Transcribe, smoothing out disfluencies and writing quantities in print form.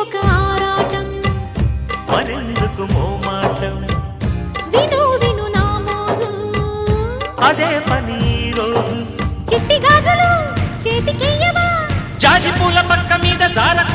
ఒక ఆరాటం మరెందుకు మోమాటం విను విను నా మోజు అదే పని ఈ రోజు చిట్టి గాజులు చేతికియ్యవా జాజి పూల పక్క మీద జారకు